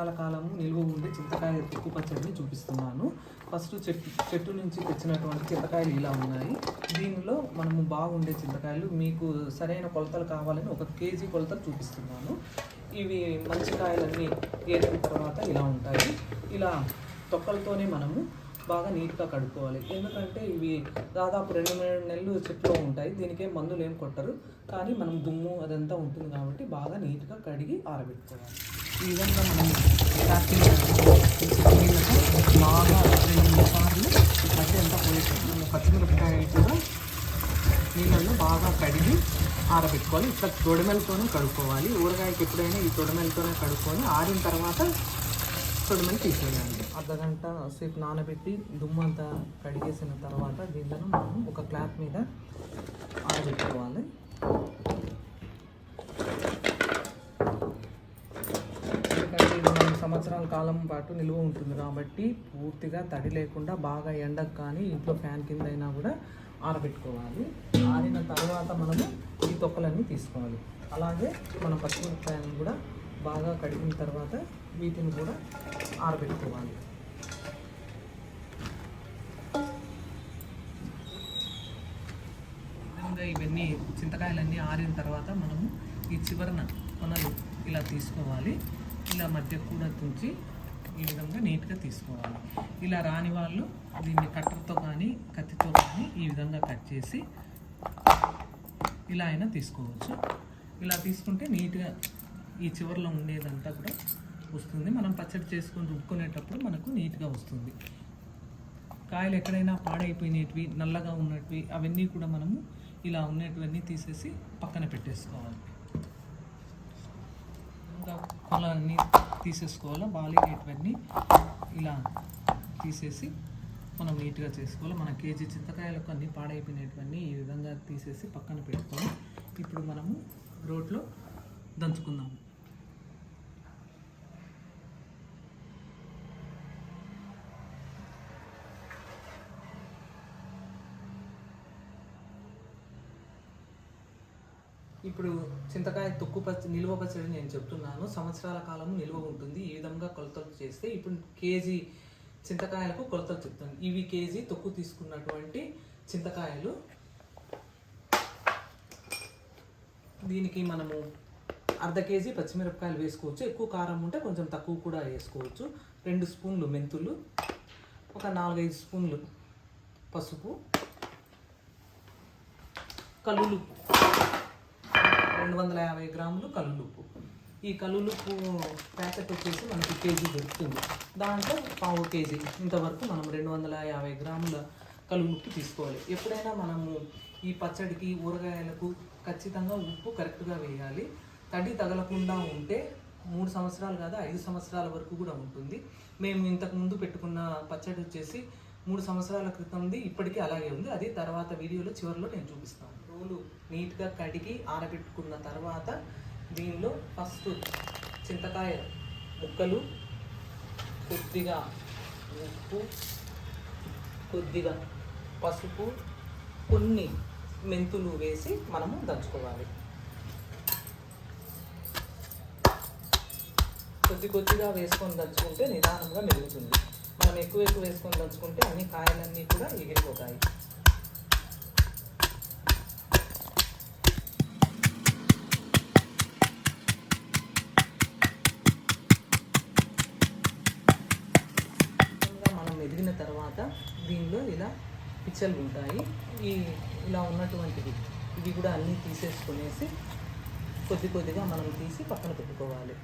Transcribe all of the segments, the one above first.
సంవత్సరాల కాలం నిల్వ ఉండే చింతకాయ తొక్కు పచ్చడిని చూపిస్తున్నాను. ఫస్ట్ చెట్టు నుంచి తెచ్చినటువంటి చింతకాయలు ఇలా ఉన్నాయి. దీనిలో మనము బాగుండే చింతకాయలు మీకు సరైన కొలతలు కావాలని 1 కేజీ కొలతలు చూపిస్తున్నాను. ఇవి మంచి కాయలన్నీ ఏరిన తర్వాత ఇలా ఉంటాయి. ఇలా తొక్కలతోనే మనము బాగా నీట్గా కడుక్కోవాలి. ఎందుకంటే ఇవి దాదాపు 2-3 నెలలు చెట్లో ఉంటాయి. దీనికేం మందులు ఏం కొట్టరు, కానీ మనం దుమ్ము అదంతా ఉంటుంది కాబట్టి బాగా నీట్గా కడిగి ఆరబెట్టుకోవాలి. ఈ విధంగా మనం బాగా 2-3 సార్లు మధ్య అంతా పోయేటప్పుడు పచ్చిమిరపకాయలు కూడా నీళ్ళల్లో బాగా కడిగి ఆరబెట్టుకోవాలి. ఇట్లా తొడిమెలతోనే కడుక్కోవాలి. ఊరగాయకి ఎప్పుడైనా ఈ తొడిమెలతోనే కడుక్కొని ఆరిన తర్వాత తొడిమెలు తీసేయాలి. అర్ధగంట సేపు నానబెట్టి దుమ్మంతా కడిగేసిన తర్వాత దీనిలో మనం ఒక క్లాత్ మీద ఆరబెట్టుకోవాలి. ఎందుకంటే ఇది మనం సంవత్సరాల కాలం పాటు నిల్వ ఉంటుంది కాబట్టి పూర్తిగా తడి లేకుండా బాగా ఎండకు కానీ ఇంట్లో ఫ్యాన్ కింద అయినా కూడా ఆరబెట్టుకోవాలి. ఆరిన తర్వాత మనము ఈ తొక్కలన్నీ తీసుకోవాలి. అలాగే మనం పచ్చిమిరపకాయలను కూడా బాగా కడిగిన తర్వాత వీటిని కూడా ఆరబెట్టుకోవాలి. విధంగా ఇవన్నీ చింతకాయలన్నీ ఆరిన తర్వాత మనము ఈ చివరన కొనలు ఇలా తీసుకోవాలి. ఇలా మధ్య కూడా తుంచి ఈ విధంగా నీట్గా తీసుకోవాలి. ఇలా రాని వాళ్ళు దీన్ని కట్టర్తో కానీ కత్తితో కానీ ఈ విధంగా కట్ చేసి ఇలా అయినా తీసుకోవచ్చు. ఇలా తీసుకుంటే నీట్గా ఈ చివరిలో ఉండేదంతా కూడా వస్తుంది. మనం పచ్చడి చేసుకొని రుబ్బుకునేటప్పుడు మనకు నీట్గా వస్తుంది. కాయలు ఎక్కడైనా పాడైపోయినవి నల్లగా ఉన్నటివి అవన్నీ కూడా మనము ఇలా ఉన్నటువన్నీ తీసేసి పక్కన పెట్టేసుకోవాలి. ఇంకా కొలన్నీ తీసేసుకోవాలి. బాలినేటివన్నీ ఇలా తీసేసి మనం నీట్గా చేసుకోవాలి. మన కేజీ చింతకాయలకు అన్నీ పాడైపోయినటువన్నీ ఈ విధంగా తీసేసి పక్కన పెట్టుకొని ఇప్పుడు మనము రోట్లో దంచుకుందాము. ఇప్పుడు చింతకాయ తొక్కు నిల్వ పచ్చడి నేను చెప్తున్నాను. సంవత్సరాల కాలం నిల్వ ఉంటుంది. ఈ విధంగా కొలతలు చేస్తే ఇప్పుడు కేజీ చింతకాయలకు కొలతలు చెప్తాను. ఇవి కేజీ తొక్కు తీసుకున్నటువంటి చింతకాయలు. దీనికి మనము 1/2 కేజీ పచ్చిమిరపకాయలు వేసుకోవచ్చు. ఎక్కువ కారం ఉంటే కొంచెం తక్కువ కూడా వేసుకోవచ్చు. 2 స్పూన్లు మెంతులు, ఒక 4-5 స్పూన్లు పసుపు, కల్లులుప్పు 250 గ్రాములు కల్లులుప్పు. ఈ కల్లులుప్పు ప్యాకెట్ వచ్చేసి మనకి కేజీ దొరుకుతుంది. దాంట్లో 1/4 కేజీ ఇంతవరకు మనం 250 గ్రాముల కల్లులుప్పు తీసుకోవాలి. ఎప్పుడైనా మనము ఈ పచ్చడికి ఊరగాయలకు ఖచ్చితంగా ఉప్పు కరెక్ట్గా వేయాలి. తడి తగలకుండా ఉంటే 3 సంవత్సరాలు కాదు 5 సంవత్సరాల వరకు కూడా ఉంటుంది. మేము ఇంతకు ముందు పెట్టుకున్న పచ్చడి వచ్చేసి 3 సంవత్సరాల క్రితంది ఇప్పటికీ అలాగే ఉంది. అది తర్వాత వీడియోలో చివరిలో నేను చూపిస్తాను. రోలు నీట్గా కడిగి ఆరబెట్టుకున్న తర్వాత దీనిలో ఫస్ట్ చింతకాయ ముక్కలు, కొద్దిగా ఉప్పు, కొద్దిగా పసుపు, కొన్ని మెంతులు వేసి మనము దంచుకోవాలి. కొద్దిగా వేసుకొని దంచుకుంటే నిదానంగా మెరుగుతుంది. మనం ఎక్కువ వేసుకొని దంచుకుంటే అన్ని కాయలన్నీ కూడా ఎగిరిపోతాయి. మనం ఎదిగిన తర్వాత దీనిలో ఇలా పిచ్చలు ఉంటాయి. ఇలా ఉన్నటువంటివి ఇవి కూడా అన్నీ తీసేసుకునేసి కొద్దిగా మనం తీసి పక్కన పెట్టుకోవాలి.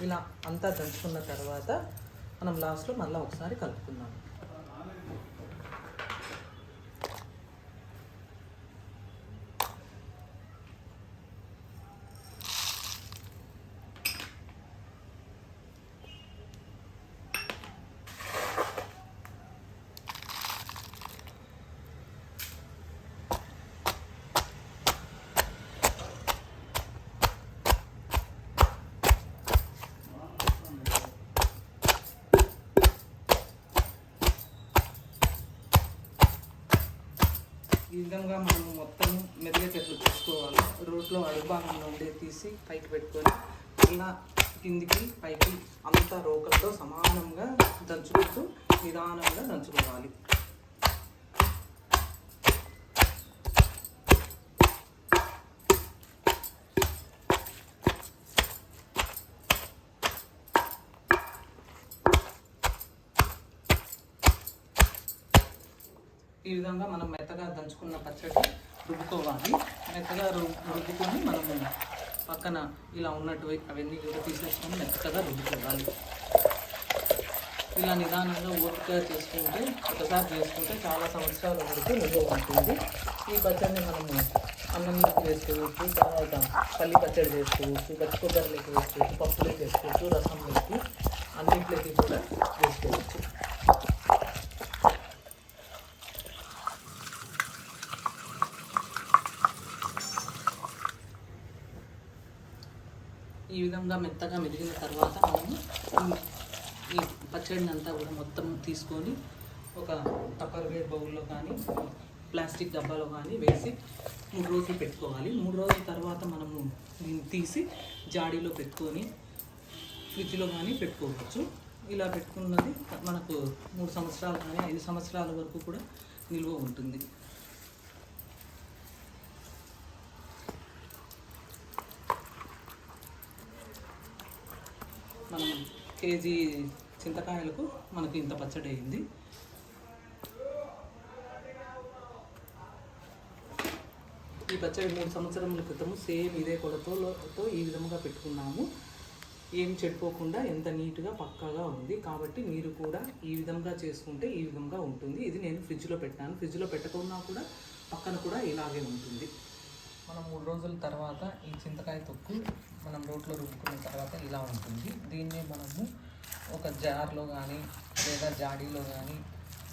ఇలా అంతా దంచుకున్న తర్వాత మనం లాస్ట్లో మళ్ళీ ఒకసారి కలుపుకుందాం. ఈ విధంగా మనము మొత్తం మెదిగేటట్లు చూసుకోవాలి. రోట్లో అడుగు భాగంలో ఉండే తీసి పైకి పెట్టుకొని ఇలా కిందికి పైకి అంతా రోకలతో సమానంగా దంచుకుంటూ నిదానంగా దంచుకోవాలి. ఈ విధంగా మనం మెత్తగా దంచుకున్న పచ్చడి రుబ్బుకోవాలి. మెత్తగా రుబ్బుకొని మనము పక్కన ఇలా ఉన్నట్టు అవన్నీ కూడా తీసేసుకొని మెత్తగా రుబ్బుకోవాలి. ఇలా నిదానంగా ఓపికగా చేసుకుంటే ఒకసారి చేసుకుంటే చాలా సంవత్సరాల వరకు నిల్వ ఉంటుంది. ఈ పచ్చడిని మనము అన్నంలోకి వేసుకోవచ్చు, తర్వాత పల్లి పచ్చడి చేసుకోవచ్చు, పచ్చి కొబ్బరిలోకి వేసుకోవచ్చు, పప్పులోకి వేసుకోవచ్చు, రసంలోకి అన్నింటిలోకి కూడా వేసుకోవచ్చు. ఈ విధంగా మెత్తగా మెదిగిన తర్వాత మనము ఈ పచ్చడిని అంతా కూడా మొత్తం తీసుకొని ఒక టప్పర్వేర్ బౌల్లో కానీ ప్లాస్టిక్ డబ్బాలో కానీ వేసి 3 రోజులు పెట్టుకోవాలి. 3 రోజుల తర్వాత మనము దీన్ని తీసి జాడీలో పెట్టుకొని ఫ్రిడ్జ్లో కానీ పెట్టుకోవచ్చు. ఇలా పెట్టుకున్నది మనకు 3 సంవత్సరాలు కానీ 5 సంవత్సరాల వరకు కూడా నిల్వ ఉంటుంది. మనం కేజీ చింతకాయలకు మనకు ఇంత పచ్చడి అయింది. ఈ పచ్చడి 3 సంవత్సరముల క్రితము సేమ్ ఇదే కొలతతో ఈ విధంగా పెట్టుకున్నాము. ఏం చెడిపోకుండా ఎంత నీట్గా పక్కాగా ఉంది. కాబట్టి మీరు కూడా ఈ విధంగా చేసుకుంటే ఈ విధంగా ఉంటుంది. ఇది నేను ఫ్రిడ్జ్లో పెట్టాను. ఫ్రిడ్జ్లో పెట్టకుండా కూడా పక్కన కూడా ఇలాగే ఉంటుంది. మనం 3 రోజుల తర్వాత ఈ చింతకాయ తొక్కు మనం రోట్లో రుబ్బుకున్న తర్వాత ఇలా ఉంటుంది. దీన్ని మనము ఒక జార్లో కానీ లేదా జాడీలో కానీ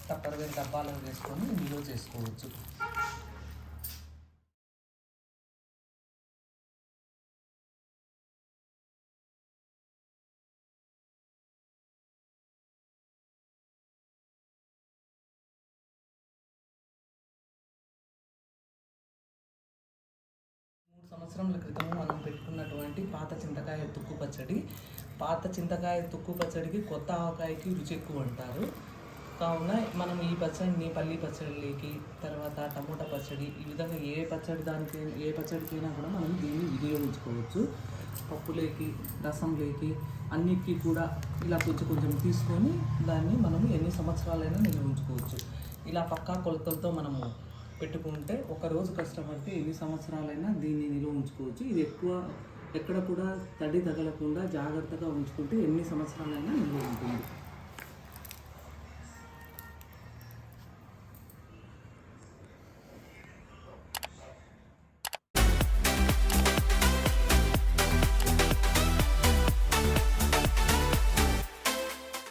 టప్పర్వేర్ డబ్బాలో వేసుకొని నిల్వ చేసుకోవచ్చు. సంవత్సరాల క్రితం మనం పెట్టుకున్నటువంటి పాత చింతకాయ తొక్కు పచ్చడి. పాత చింతకాయ తొక్కు పచ్చడికి కొత్త ఆవకాయకి రుచి ఎక్కువ అంటారు. కావున మనం ఈ పచ్చడిని పల్లి పచ్చడిలోకి, తర్వాత టమోటా పచ్చడి, ఈ విధంగా ఏ పచ్చడికైనా కూడా మనం దీన్ని వినియోగించుకోవచ్చు. పప్పులోకి, రసంలోకి అన్నిటికీ కూడా ఇలా కొంచెం తీసుకొని దాన్ని మనము ఎన్ని సంవత్సరాలైనా నిల్వ ఉంచుకోవచ్చు. ఇలా పక్కా కొలతలతో మనము పెట్టుకుంటే ఒకరోజు కష్టపడితే ఎన్ని సంవత్సరాలైనా దీన్ని నిల్వ ఉంచుకోవచ్చు. ఇది ఎక్కడ కూడా తడి తగలకుండా జాగ్రత్తగా ఉంచుకుంటే ఎన్ని సంవత్సరాలైనా నిల్వ ఉంటుంది.